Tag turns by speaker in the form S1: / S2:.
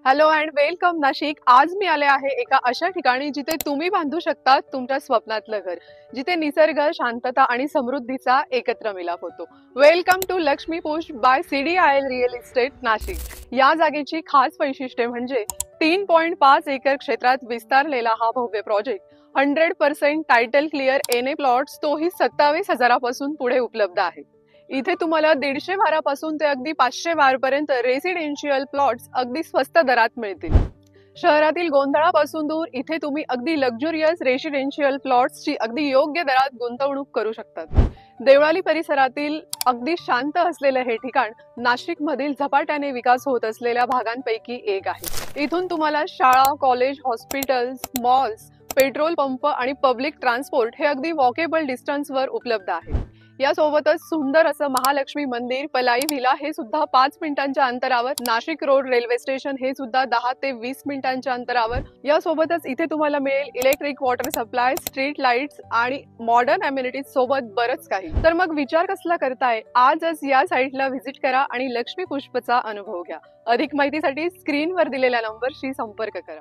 S1: Hello and welcome Nashik. आज मी आले आहे एका अशा ठिकाणी जिथे तुम्ही बांधू शकता तुमच्या स्वप्नातलं घर, जिथे निसर्ग, शांतता आणि समृद्धीचा एकत्र मिलाप होतो। Welcome to Lakshmi Pushp by CDIL real estate Nashik. या जागेची खास वैशिष्ट्ये म्हणजे 3.5 एकर क्षेत्रात विस्तारलेला हा भव्य project 100% title clear NA plots, तोही 27,000पासून पुढे उपलब्ध आहे। इथे तुम्हाला 150 बारापासून ते अगदी 500 बारपर्यंत रेसिडेन्शियल प्लॉट्स अगदी स्वस्त दरात मिळतील। शहरातील गोंधळापासून दूर इथे तुम्ही अगदी लक्झुरियस रेसिडेन्शियल प्लॉट्सची अगदी योग्य दरात गुंतवणूक करू शकतात। देवळाली परिसरातील अगदी शांत असलेले हे ठिकाण नाशिक मधील झपाट्याने विकास होत असलेल्या भागांपैकी एक आहे। इथून तुम्हाला शाळा, college, hospitals, malls, petrol pump आणि पब्लिक ट्रान्सपोर्ट हे अगदी वॉकेबल डिस्टन्सवर उपलब्ध आहे। यासोबतच सुंदर असं महालक्ष्मी मंदिर, पलाई व्हिला हे सुद्धा 5 मिनिटांच्या अंतरावर, नाशिक रोड रेल्वे स्टेशन हे सुद्धा 10 ते 20 मिनिटांच्या अंतरावर। यासोबतच इथे तुम्हाला मिळेल electric water supply, street lights आणि मॉडर्न अम्युनिटीज सोबत बरंच काही। तर मग विचार कसला करताय? आजच या साईटला व्हिजिट करा आणि लक्ष्मी पुष्पचा अनुभव घ्या। अधिक माहितीसाठी स्क्रीनवर दिलेल्या नंबरशी संपर्क करा।